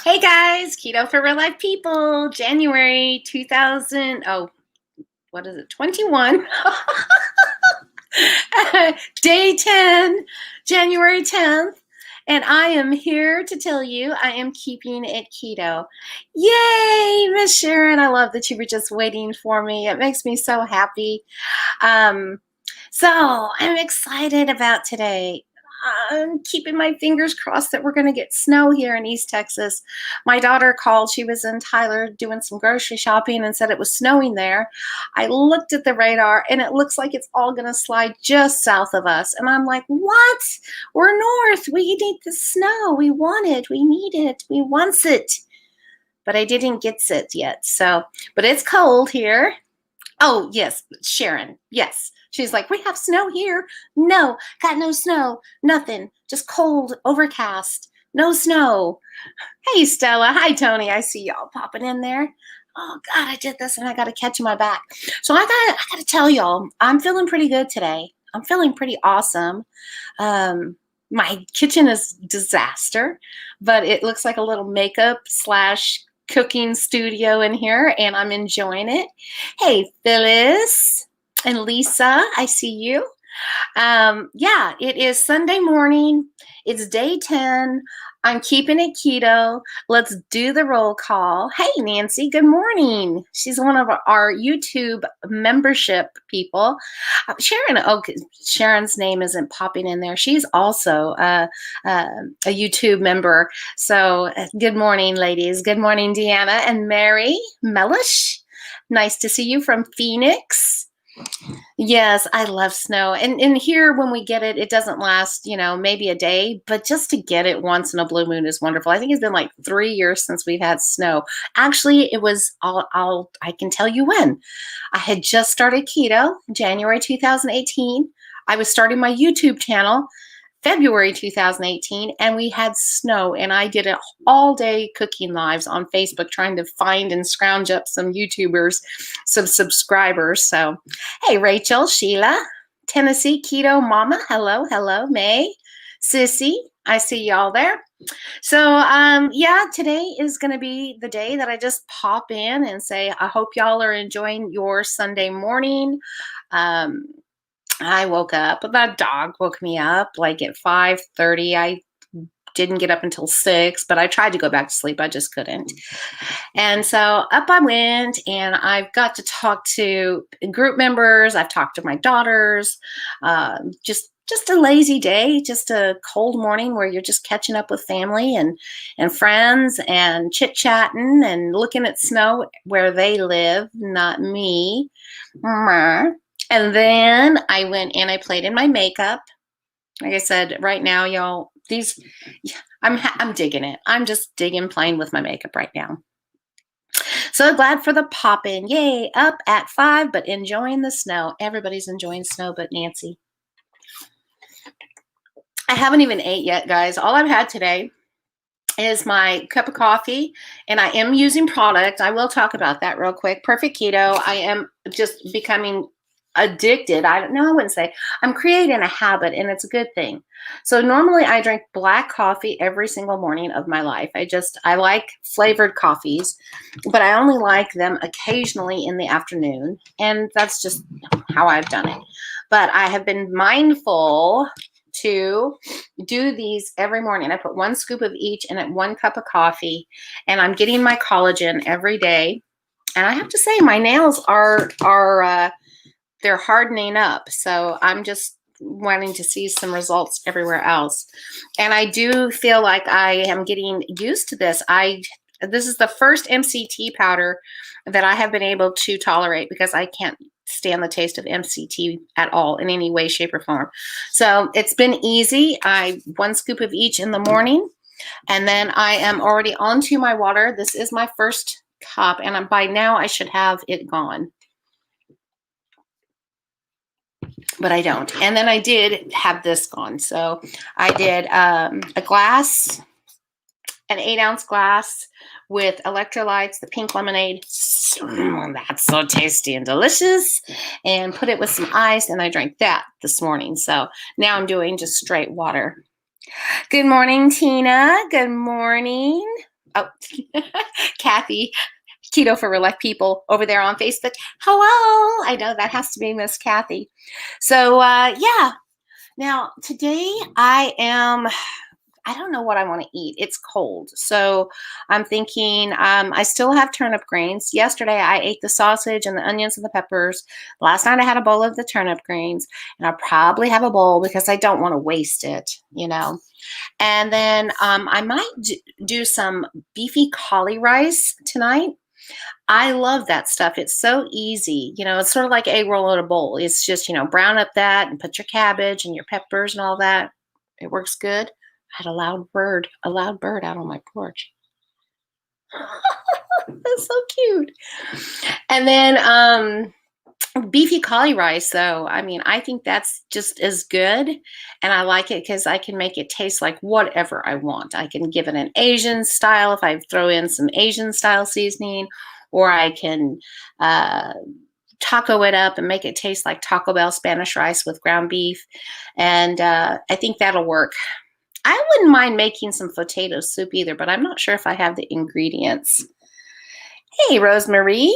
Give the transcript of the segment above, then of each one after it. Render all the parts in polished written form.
Hey guys, Keto for Real Life People, January 2000, what is it, 21? Day 10, January 10th. And I am here to tell you I am keeping it keto. Yay, Miss Sharon. I love that you were just waiting for me. It makes me so happy. Um, so I'm excited about today. I'm keeping my fingers crossed that we're going to get snow here in East Texas. My daughter called. She was in Tyler doing some grocery shopping and said it was snowing there. I looked at the radar and it looks like it's all going to slide just south of us. And I'm like, what? We're north. We need the snow. We want it. We need it. We wants it. But I didn't get it yet. But it's cold here. Oh, yes, Sharon. Yes. She's like, we have snow here. No, got no snow. Nothing. Just cold, overcast. No snow. Hey, Stella. Hi, Tony. I see y'all popping in there. Oh, God, I did this and I got to catch my back. So I got to tell y'all, I'm feeling pretty good today. I'm feeling pretty awesome. My kitchen is disaster, but it looks like a little makeup / cooking studio in here, and I'm enjoying it. Hey, Phyllis and Lisa, I see you. Yeah, it is Sunday morning. It's day 10. I'm keeping it keto. Let's do the roll call. Hey, Nancy, good morning. She's one of our YouTube membership people. Sharon's name isn't popping in there. She's also a YouTube member. So good morning, ladies. Good morning, Deanna and Mary Mellish. Nice to see you from Phoenix. Yes, I love snow. And here when we get it, it doesn't last, maybe a day, but just to get it once in a blue moon is wonderful. I think it's been like 3 years since we've had snow. Actually, it was I can tell you when. I had just started keto, January 2018. I was starting my YouTube channel February 2018, and we had snow, and I did it all day cooking lives on Facebook, trying to find and scrounge up some YouTubers, some subscribers. So, hey, Rachel, Sheila, Tennessee Keto Mama, hello, May, Sissy, I see y'all there. So, yeah, today is going to be the day that I just pop in and say, I hope y'all are enjoying your Sunday morning. I woke up. That dog woke me up like at 5:30. I didn't get up until 6, but I tried to go back to sleep. I just couldn't. And so up I went, and I've got to talk to group members. I've talked to my daughters. Just a lazy day, just a cold morning where you're just catching up with family and friends and chit-chatting and looking at snow where they live, not me. And then I went and I played in my makeup. Like I said, right now, y'all, I'm digging it. I'm just digging playing with my makeup right now. So glad for the pop in. Yay, up at 5, but enjoying the snow. Everybody's enjoying snow but Nancy. I haven't even ate yet, guys. All I've had today is my cup of coffee, and I am using product. I will talk about that real quick. Perfect Keto. I am just becoming addicted. I wouldn't say. I'm creating a habit, and it's a good thing. So normally I drink black coffee every single morning of my life. I like flavored coffees, but I only like them occasionally in the afternoon, and that's just how I've done it. But I have been mindful to do these every morning. I put 1 scoop of each in at 1 cup of coffee, and I'm getting my collagen every day. And I have to say, my nails are they're hardening up. So I'm just wanting to see some results everywhere else. And I do feel like I am getting used to this. This is the first MCT powder that I have been able to tolerate, because I can't stand the taste of MCT at all in any way, shape, or form. So it's been easy. 1 scoop of each in the morning, and then I am already onto my water. This is my first cup, and by now I should have it gone. But I don't. And then I did have this gone. So I did a glass, an 8-ounce glass with electrolytes, the pink lemonade. That's so tasty and delicious. And put it with some ice, and I drank that this morning. So now I'm doing just straight water. Good morning, Tina. Good morning. Oh, Kathy, Keto for Real Life people over there on Facebook. Hello. I know that has to be Miss Kathy. So, yeah. Now, today I don't know what I want to eat. It's cold. So I'm thinking I still have turnip greens. Yesterday I ate the sausage and the onions and the peppers. Last night I had a bowl of the turnip greens. And I'll probably have a bowl because I don't want to waste it, you know. And then I might do some beefy cauli rice tonight. I love that stuff. It's so easy. You know, it's sort of like egg roll in a bowl. It's just, you know, brown up that and put your cabbage and your peppers and all that. It works good. I had a loud bird out on my porch. That's so cute. And then beefy cauli rice, though, I mean, I think that's just as good. And I like it because I can make it taste like whatever I want. I can give it an Asian style if I throw in some Asian style seasoning, or I can taco it up and make it taste like Taco Bell Spanish rice with ground beef. And I think that'll work. I wouldn't mind making some potato soup either, but I'm not sure if I have the ingredients. Hey, Rosemary.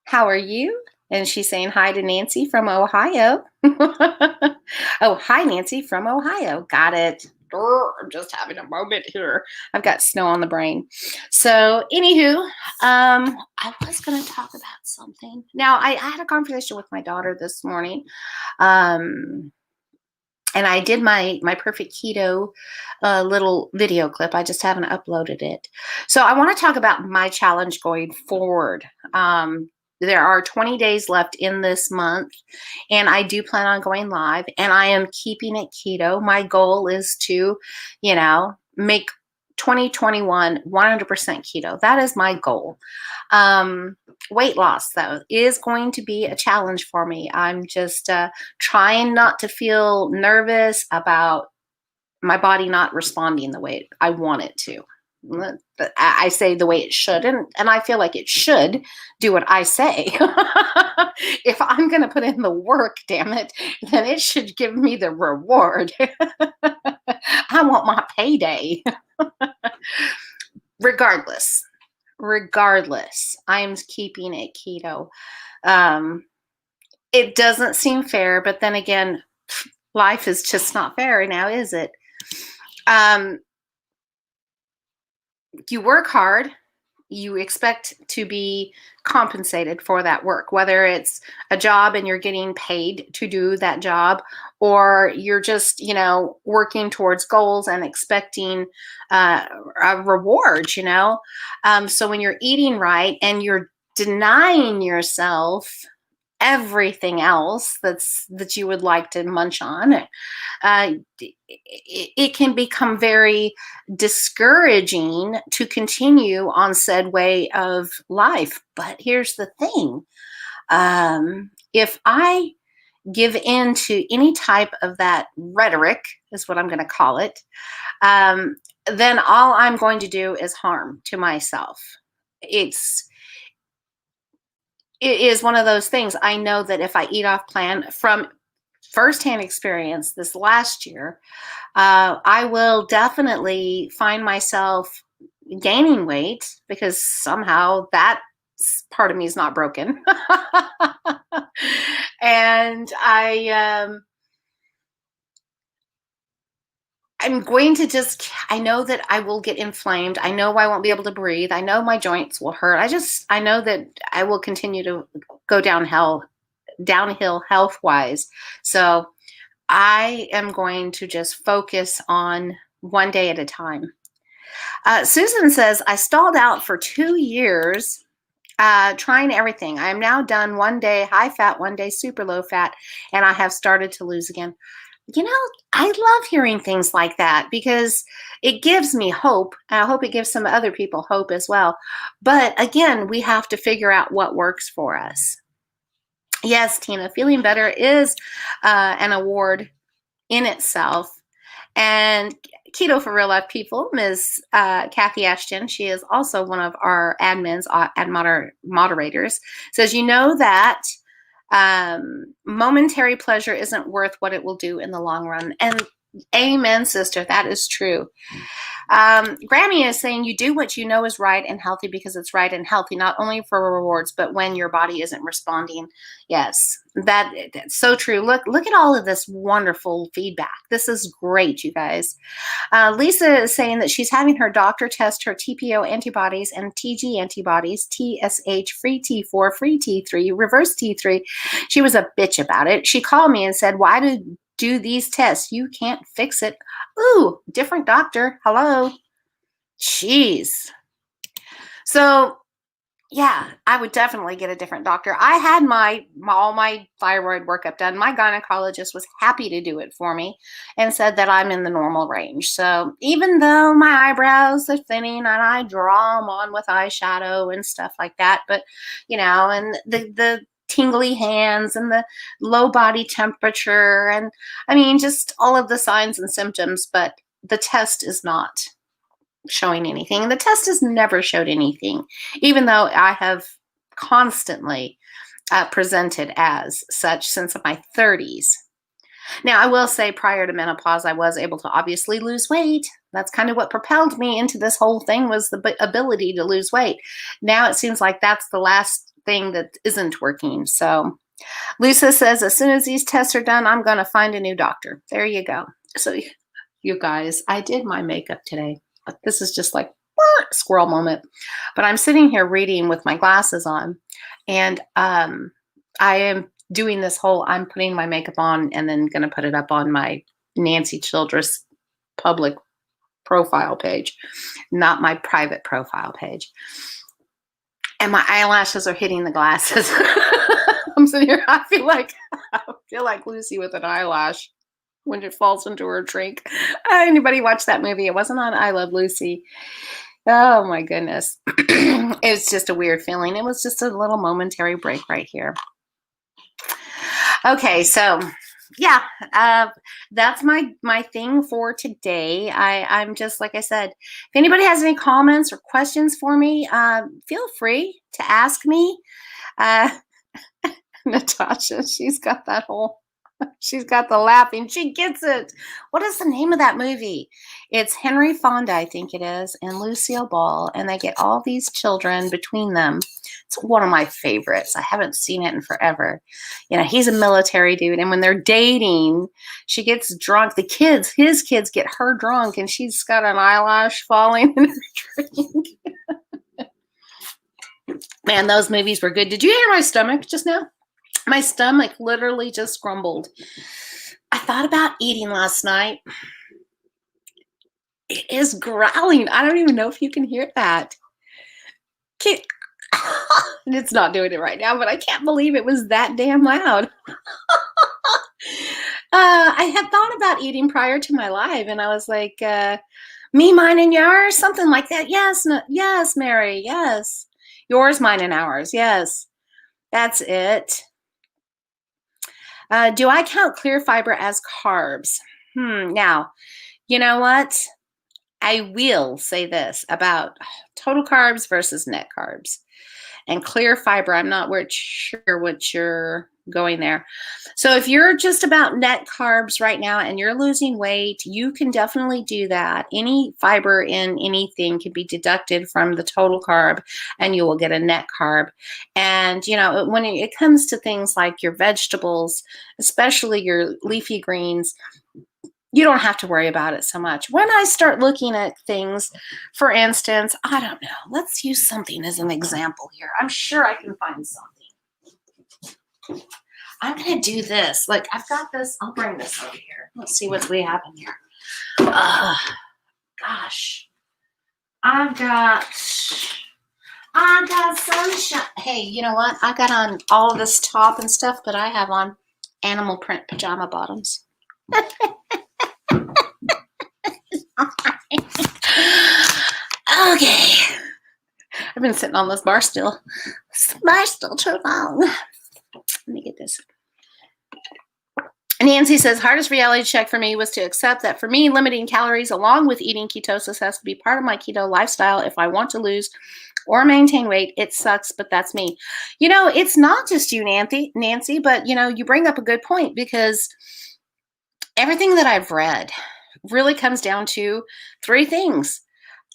How are you? And she's saying hi to Nancy from Ohio. Oh, hi, Nancy from Ohio. Got it. I'm just having a moment here. I've got snow on the brain. So, anywho, I was going to talk about something. Now, I had a conversation with my daughter this morning. And I did my perfect keto little video clip. I just haven't uploaded it. So I want to talk about my challenge going forward. There are 20 days left in this month, and I do plan on going live, and I am keeping it keto. My goal is to, you know, make 2021 100% keto. That is my goal. Weight loss, though, is going to be a challenge for me. I'm just trying not to feel nervous about my body not responding the way I want it to. I say the way it should, and I feel like it should do what I say. If I'm going to put in the work, damn it, then it should give me the reward. I want my payday. Regardless, I'm keeping it keto. It doesn't seem fair, but then again, life is just not fair now, is it? You work hard, you expect to be compensated for that work, whether it's a job and you're getting paid to do that job, or you're just, you know, working towards goals and expecting a reward, you know. So when you're eating right and you're denying yourself everything else that you would like to munch on, it can become very discouraging to continue on said way of life. But here's the thing. If I give in to any type of that rhetoric, is what I'm going to call it, then all I'm going to do is harm to myself. It is one of those things. I know that if I eat off plan, from firsthand experience this last year, I will definitely find myself gaining weight because somehow that part of me is not broken. And I'm going to I know that I will get inflamed. I know I won't be able to breathe. I know my joints will hurt. I know that I will continue to go downhill health wise. So I am going to just focus on one day at a time. Susan says, I stalled out for 2 years trying everything. I am now done one day high fat, one day super low fat, and I have started to lose again. You know, I love hearing things like that because it gives me hope. I hope it gives some other people hope as well. But again, we have to figure out what works for us. Yes, Tina, feeling better is an award in itself. And Keto for Real Life people, Ms. Kathy Ashton, she is also one of our admins, moderators, says, you know that momentary pleasure isn't worth what it will do in the long run. And amen, sister, that is true. Grammy is saying you do what you know is right and healthy because it's right and healthy, not only for rewards, but when your body isn't responding. Yes, that's so true. Look at all of this wonderful feedback. This is great, you guys. Lisa is saying that she's having her doctor test her TPO antibodies and TG antibodies, TSH, free T4, free T3, reverse T3. She was a bitch about it. She called me and said, why do these tests? You can't fix it. Ooh, different doctor. Hello. Jeez. So yeah, I would definitely get a different doctor. I had all my thyroid workup done. My gynecologist was happy to do it for me and said that I'm in the normal range. So even though my eyebrows are thinning and I draw them on with eyeshadow and stuff like that, but and the tingly hands and the low body temperature and I mean just all of the signs and symptoms, but the test is not showing anything. The test has never showed anything, even though I have constantly presented as such since my 30s. Now, I will say prior to menopause, I was able to obviously lose weight. That's kind of what propelled me into this whole thing was the ability to lose weight. Now it seems like that's the last thing that isn't working. So Lisa says, as soon as these tests are done, I'm going to find a new doctor. There you go. So you guys, I did my makeup today. This is just like squirrel moment. But I'm sitting here reading with my glasses on, and I am doing this whole, I'm putting my makeup on and then going to put it up on my Nancy Childress public profile page, not my private profile page. And my eyelashes are hitting the glasses. I'm sitting here, I feel like Lucy with an eyelash when it falls into her drink. Anybody watch that movie? It wasn't on I Love Lucy. Oh my goodness. It's just a weird feeling. It was just a little momentary break right here. Okay, so yeah, that's my thing for today. I'm just, like I said, if anybody has any comments or questions for me, feel free to ask me. Natasha, she's got the laughing. She gets it. What is the name of that movie? It's Henry Fonda, I think it is, and Lucille Ball, and they get all these children between them. It's one of my favorites. I haven't seen it in forever. He's a military dude, and when they're dating, she gets drunk. His kids get her drunk, and she's got an eyelash falling in her drink. Man, those movies were good. Did you hear my stomach just now? My stomach literally just grumbled. I thought about eating last night. It is growling. I don't even know if you can hear that. It's not doing it right now, but I can't believe it was that damn loud. I had thought about eating prior to my live, and I was like, me, mine, and yours, something like that. Yes, no, yes, Mary, yes. Yours, mine, and ours. Yes, that's it. Do I count clear fiber as carbs? Now, you know what? I will say this about total carbs versus net carbs. And clear fiber, I'm not sure what you're going there. So if you're just about net carbs right now and you're losing weight, you can definitely do that. Any fiber in anything can be deducted from the total carb and you will get a net carb. And, when it comes to things like your vegetables, especially your leafy greens, you don't have to worry about it so much. When I start looking at things, for instance, I don't know, let's use something as an example here. I'm sure I can find something. I'm going to do this. Like, I've got this. I'll bring this over here. Let's see what we have in here. Gosh. I've got sunshine. Hey, you know what? I got on all of this top and stuff, but I have on animal print pajama bottoms. Okay. I've been sitting on this bar stool too long. Let me get this. Nancy says, hardest reality check for me was to accept that for me, limiting calories along with eating ketosis has to be part of my keto lifestyle if I want to lose or maintain weight. It sucks, but that's me. It's not just you, Nancy, but, you bring up a good point because everything that I've read really comes down to three things.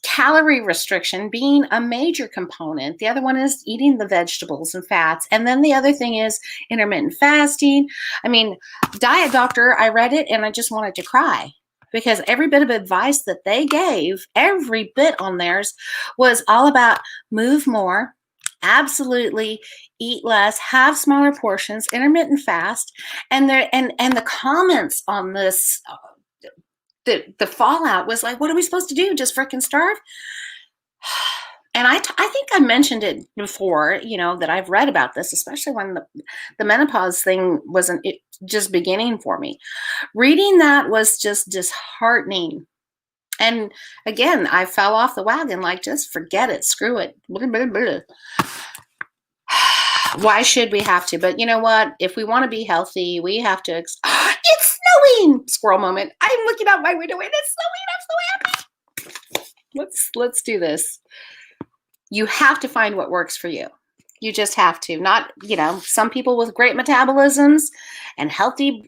Calorie restriction being a major component. The other one is eating the vegetables and fats. And then the other thing is intermittent fasting. I mean, Diet Doctor, I read it and I just wanted to cry because every bit of advice that they gave, every bit on theirs was all about move more, absolutely eat less, have smaller portions, intermittent fast. And the comments on this the fallout was like, what are we supposed to do? Just freaking starve? And I think I mentioned it before, that I've read about this, especially when the menopause thing wasn't just beginning for me. Reading that was just disheartening. And again, I fell off the wagon, like, just forget it, screw it. Blah, blah, blah. Why should we have to? But you know what? If we want to be healthy, we have to. It's snowing! Squirrel moment. I'm looking out my window and it's snowing. I'm so happy. Let's do this. You have to find what works for you. You just have to. Not, some people with great metabolisms and healthy,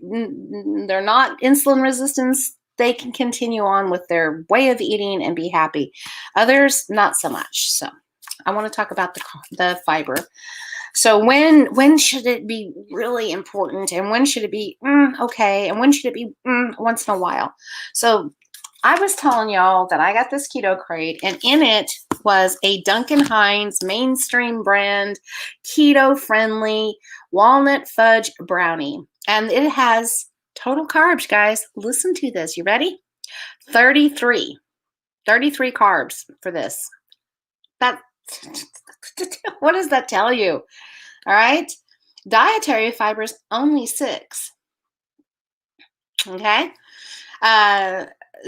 they're not insulin resistance. They can continue on with their way of eating and be happy. Others, not so much. So I want to talk about the fiber. So when should it be really important, and when should it be okay, and when should it be once in a while? So I was telling y'all that I got this keto crate, and in it was a Duncan Hines mainstream brand keto friendly walnut fudge brownie, and it has total carbs, guys. Listen to this. You ready? 33 carbs for this. That what does that tell you? All right. Dietary fibers, only 6. Okay.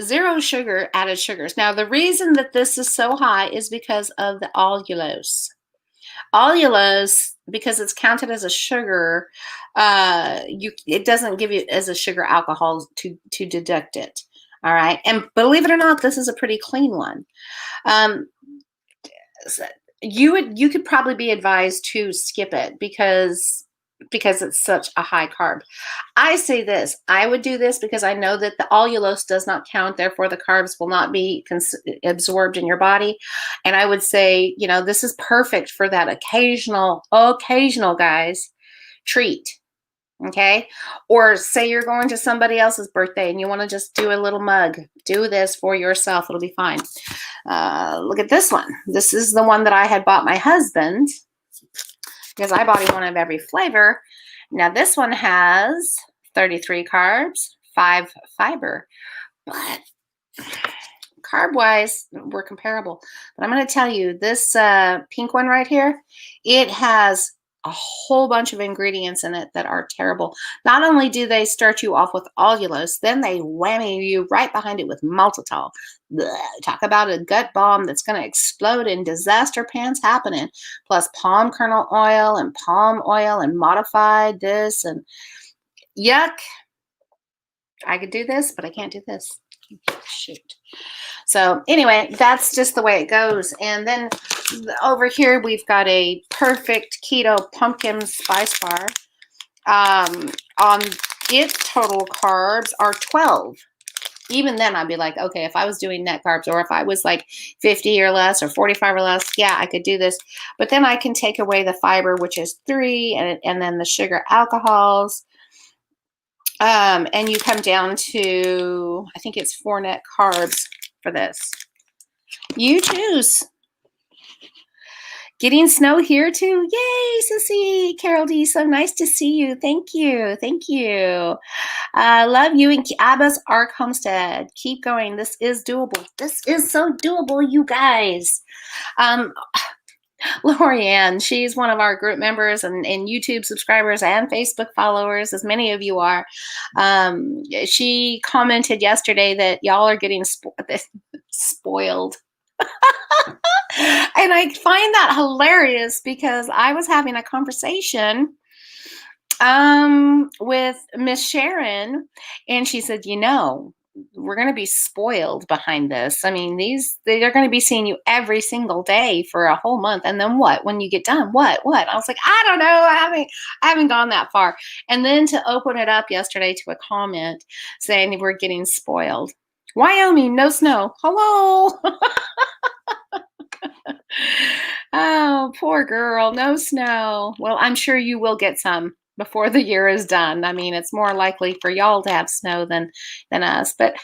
0 sugar, added sugars. Now, the reason that this is so high is because of the allulose. Allulose, because it's counted as a sugar, it doesn't give you as a sugar alcohol to deduct it. All right. And believe it or not, this is a pretty clean one. You could probably be advised to skip it because it's such a high carb. I say this, I would do this because I know that the allulose does not count, therefore the carbs will not be absorbed in your body. And I would say, this is perfect for that occasional guys treat. Okay. Or say you're going to somebody else's birthday and you want to just do a little mug. Do this for yourself. It'll be fine. Look at this one. This is the one that I had bought my husband because I bought him one of every flavor. Now this one has 33 carbs, 5 fiber, but carb-wise, we're comparable. But I'm going to tell you, this pink one right here, it has a whole bunch of ingredients in it that are terrible. Not only do they start you off with allulose, then they whammy you right behind it with maltitol. Blech. Talk about a gut bomb that's going to explode in disaster pants happening. Plus palm kernel oil and palm oil and modified this and yuck. I could do this, but I can't do this. Shoot. So anyway, that's just the way it goes. And then over here, we've got a perfect keto pumpkin spice bar. On its total carbs are 12. Even then, I'd be like, okay, if I was doing net carbs or if I was like 50 or less or 45 or less, yeah, I could do this. But then I can take away the fiber, which is 3, and then the sugar alcohols. And you come down to, I think it's 4 net carbs for this. You choose. Getting snow here too. Yay, Sissy. Carol D, so nice to see you. Thank you. Thank you. Love you and Abbas Ark Homestead. Keep going. This is doable. This is so doable, you guys. Lorianne, she's one of our group members and YouTube subscribers and Facebook followers, as many of you are. She commented yesterday that y'all are getting spoiled. And I find that hilarious because I was having a conversation with Miss Sharon, and she said, we're going to be spoiled behind this. I mean, they're going to be seeing you every single day for a whole month. And then what? When you get done, what? I was like, I don't know. I haven't gone that far. And then to open it up yesterday to a comment saying we're getting spoiled. Wyoming, no snow. Hello. Oh, poor girl, no snow. Well, I'm sure you will get some before the year is done. I mean, it's more likely for y'all to have snow than us, but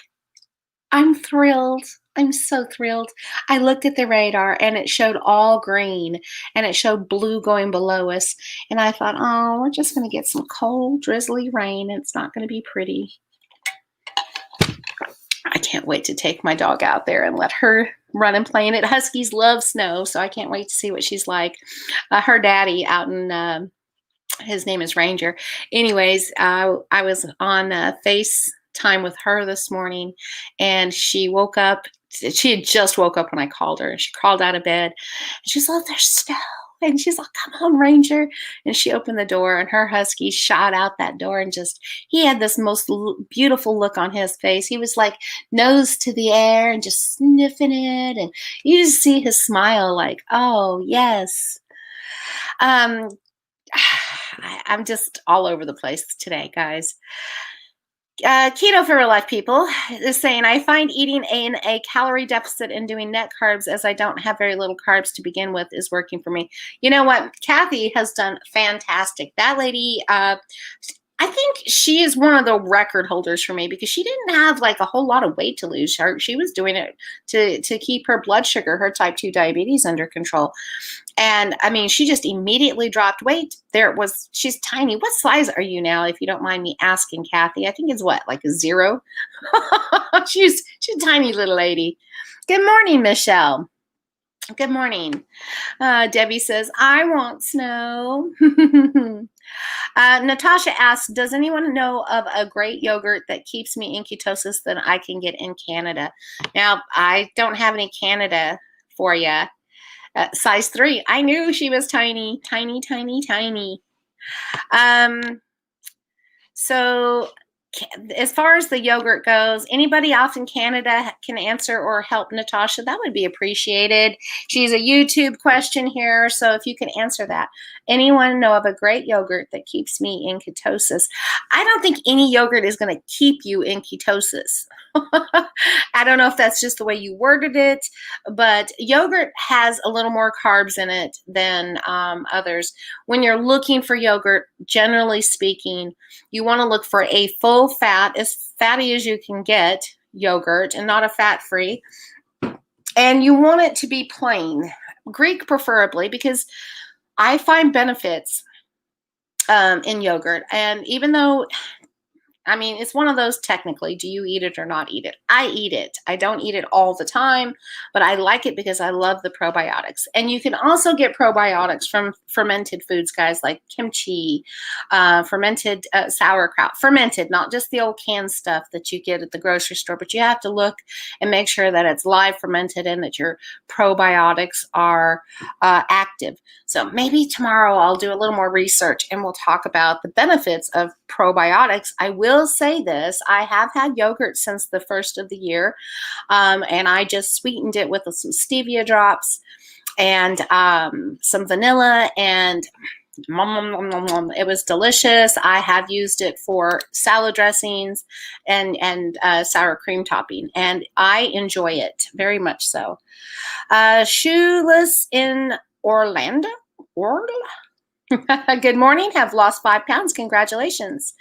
I'm thrilled. I'm so thrilled. I looked at the radar and it showed all green and it showed blue going below us. And I thought, oh, we're just going to get some cold, drizzly rain. It's not going to be pretty. I can't wait to take my dog out there and let her run and play in it. Huskies love snow, so I can't wait to see what she's like. Her daddy out in his name is Ranger. Anyways, I was on FaceTime with her this morning, and she woke up. She had just woke up when I called her, and she crawled out of bed. And she's like, "There's snow." And she's like, "Come on, Ranger." And she opened the door, and her husky shot out that door, and he had this most beautiful look on his face. He was like nose to the air and just sniffing it. And you just see his smile like, oh, yes. Um, I'm just all over the place today, guys. Keto for real life people is saying, I find eating in a calorie deficit and doing net carbs as I don't have very little carbs to begin with is working for me. You know what? Kathy has done fantastic. That lady, I think she is one of the record holders for me because she didn't have like a whole lot of weight to lose. She was doing it to keep her blood sugar, her type 2 diabetes under control. And I mean, she just immediately dropped weight. She's tiny. What size are you now, if you don't mind me asking, Kathy? I think it's what, like a 0? She's a tiny little lady. Good morning, Michelle. Good morning. Debbie says, I want snow. Natasha asks, does anyone know of a great yogurt that keeps me in ketosis that I can get in Canada? Now, I don't have any Canada for you. Size 3. I knew she was tiny, tiny, tiny, tiny. So as far as the yogurt goes, anybody off in Canada can answer or help Natasha, that would be appreciated. She's a YouTube question here, so if you can answer that. Anyone know of a great yogurt that keeps me in ketosis? I don't think any yogurt is going to keep you in ketosis. I don't know if that's just the way you worded it, but yogurt has a little more carbs in it than others. When you're looking for yogurt, generally speaking, you want to look for a full fat, as fatty as you can get yogurt, and not a fat-free. And you want it to be plain, Greek preferably, because I find benefits in yogurt. And even though, I mean, it's one of those technically, do you eat it or not eat it? I eat it. I don't eat it all the time, but I like it because I love the probiotics. And you can also get probiotics from fermented foods, guys, like kimchi, fermented sauerkraut, fermented, not just the old canned stuff that you get at the grocery store, but you have to look and make sure that it's live fermented and that your probiotics are active. So maybe tomorrow I'll do a little more research and we'll talk about the benefits of probiotics. I will say this, I have had yogurt since the first of the year, and I just sweetened it with some stevia drops and some vanilla, and it was delicious. I have used it for salad dressings and sour cream topping, and I enjoy it very much so. Shoeless in Orlando. Good morning. Have lost 5 pounds. Congratulations.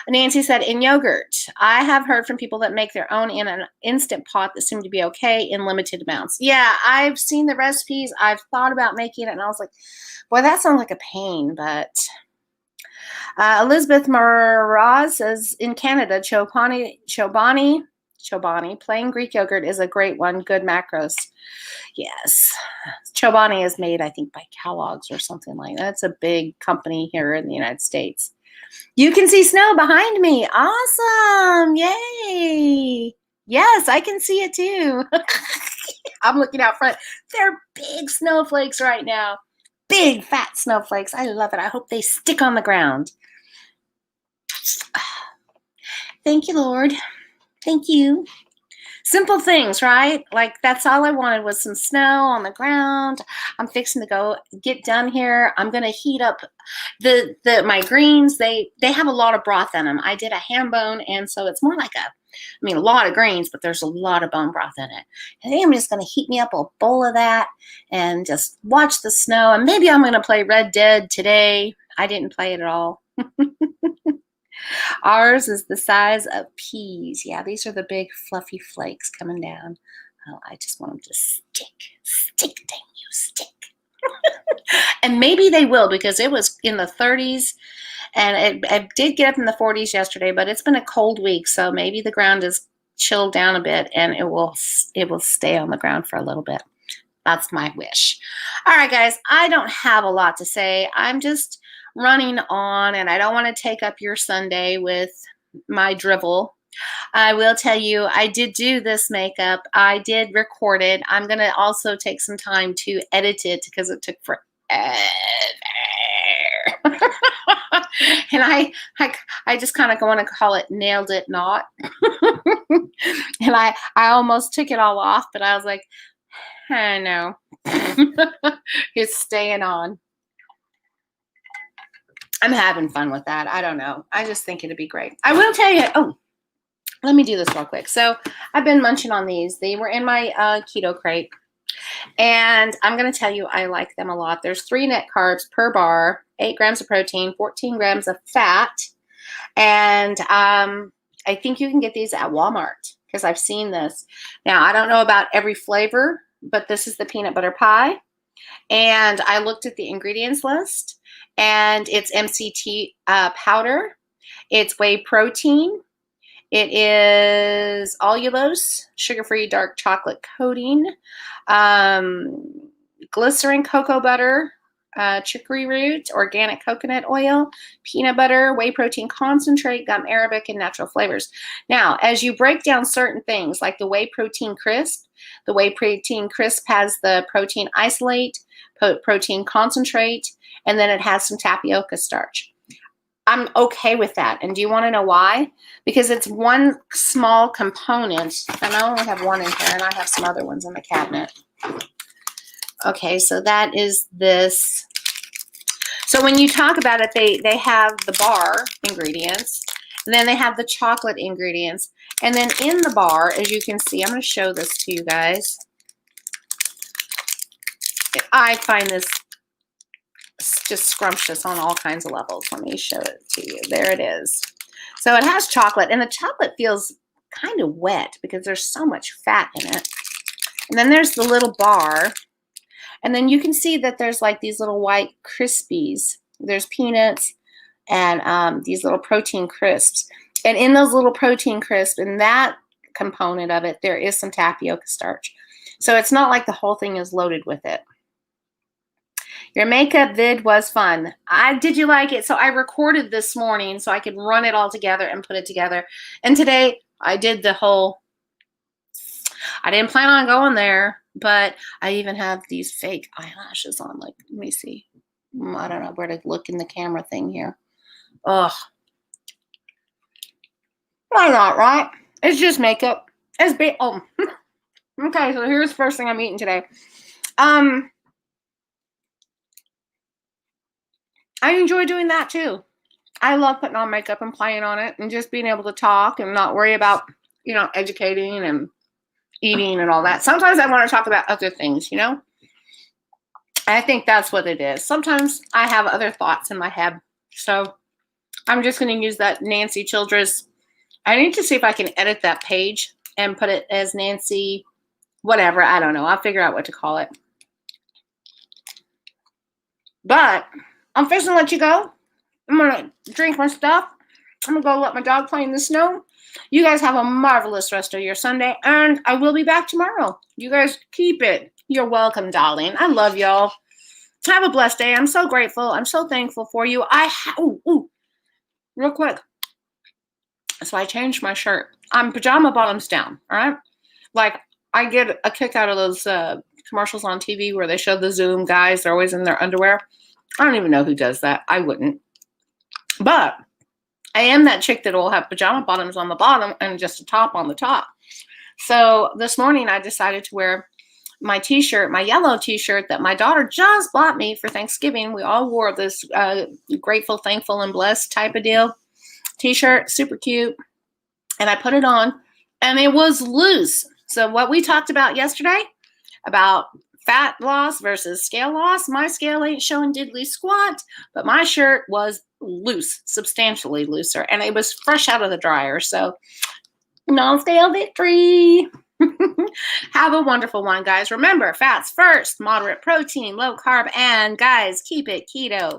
Nancy said, in yogurt, I have heard from people that make their own in an instant pot that seem to be okay in limited amounts. Yeah, I've seen the recipes. I've thought about making it, and I was like, boy, that sounds like a pain. But Elizabeth Maraz says, in Canada, Chobani, plain Greek yogurt is a great one. Good macros. Yes. Chobani is made, I think, by Kellogg's or something like that. It's a big company here in the United States. You can see snow behind me. Awesome. Yay. Yes, I can see it too. I'm looking out front. They're big snowflakes right now. Big, fat snowflakes. I love it. I hope they stick on the ground. Thank you, Lord. Thank you. Simple things, right? Like that's all I wanted was some snow on the ground. I'm fixing to go get done here. I'm going to heat up my greens. They have a lot of broth in them. I did a ham bone, and so it's more like I mean, a lot of greens, but there's a lot of bone broth in it. I think I'm just going to heat me up a bowl of that and just watch the snow. And maybe I'm going to play Red Dead today. I didn't play it at all. Ours is the size of peas. Yeah, these are the big fluffy flakes coming down. Oh, I just want them to stick, dang you, stick. And maybe they will, because it was in the 30s, and it did get up in the 40s yesterday, but it's been a cold week, so maybe the ground is chilled down a bit and it will stay on the ground for a little bit. That's my wish. All right, guys, I don't have a lot to say. I'm just running on, and I don't want to take up your Sunday with my drivel. I will tell you, I did do this makeup. I did record it. I'm going to also take some time to edit it because it took forever. And I just kind of want to call it nailed it not. And I almost took it all off, but I was like, I know. It's staying on. I'm having fun with that. I don't know. I just think it'd be great. I will tell you. Oh, let me do this real quick. So I've been munching on these. They were in my keto crate. And I'm going to tell you, I like them a lot. There's 3 net carbs per bar, 8 grams of protein, 14 grams of fat. And I think you can get these at Walmart because I've seen this. Now, I don't know about every flavor, but this is the peanut butter pie. And I looked at the ingredients list, and it's MCT powder. It's whey protein. It is allulose, sugar-free dark chocolate coating, glycerin, cocoa butter, chicory root, organic coconut oil, peanut butter, whey protein concentrate, gum arabic, and natural flavors. Now, as you break down certain things like the whey protein crisp, the whey protein crisp has the protein isolate, protein concentrate, and then it has some tapioca starch. I'm okay with that. And do you want to know why? Because it's one small component, and I only have one in here, and I have some other ones in the cabinet. Okay, so that is this. So when you talk about it, they have the bar ingredients, and then they have the chocolate ingredients. And then in the bar, as you can see, I'm going to show this to you guys. I find this just scrumptious on all kinds of levels. Let me show it to you. There it is. So it has chocolate, and the chocolate feels kind of wet because there's so much fat in it. And then there's the little bar, and then you can see that there's like these little white Krispies. There's peanuts and these little protein crisps. And in those little protein crisps, in that component of it, there is some tapioca starch. So it's not like the whole thing is loaded with it. Your makeup vid was fun. Did you like it? So I recorded this morning so I could run it all together and put it together. And today I did the whole, I didn't plan on going there, but I even have these fake eyelashes on. Like, let me see. I don't know where to look in the camera thing here. Ugh. Why not, right? It's just makeup. It's big. Oh, okay. So here's the first thing I'm eating today. I enjoy doing that too. I love putting on makeup and playing on it and just being able to talk and not worry about, you know, educating and eating and all that. Sometimes I want to talk about other things, you know. I think that's what it is. Sometimes I have other thoughts in my head. So I'm just going to use that Nancy Childress. I need to see if I can edit that page and put it as Nancy whatever. I don't know. I'll figure out what to call it. But I'm fixing to let you go. I'm going to drink my stuff. I'm going to go let my dog play in the snow. You guys have a marvelous rest of your Sunday, and I will be back tomorrow. You guys keep it. You're welcome, darling. I love y'all. Have a blessed day. I'm so grateful. I'm so thankful for you. Real quick. So I changed my shirt. I'm pajama bottoms down, all right? Like, I get a kick out of those commercials on TV where they show the Zoom guys. They're always in their underwear. I don't even know who does that. I wouldn't. But I am that chick that will have pajama bottoms on the bottom and just a top on the top. So this morning I decided to wear my t-shirt, my yellow t-shirt that my daughter just bought me for Thanksgiving. We all wore this grateful, thankful, and blessed type of deal t-shirt. Super cute. and I put it on, and it was loose. So what we talked about yesterday about fat loss versus scale loss, my scale ain't showing diddly squat, but my shirt was loose, substantially looser, and it was fresh out of the dryer. So non-scale victory. Have a wonderful one, guys. Remember, fats first, moderate protein, low carb, and guys, keep it keto.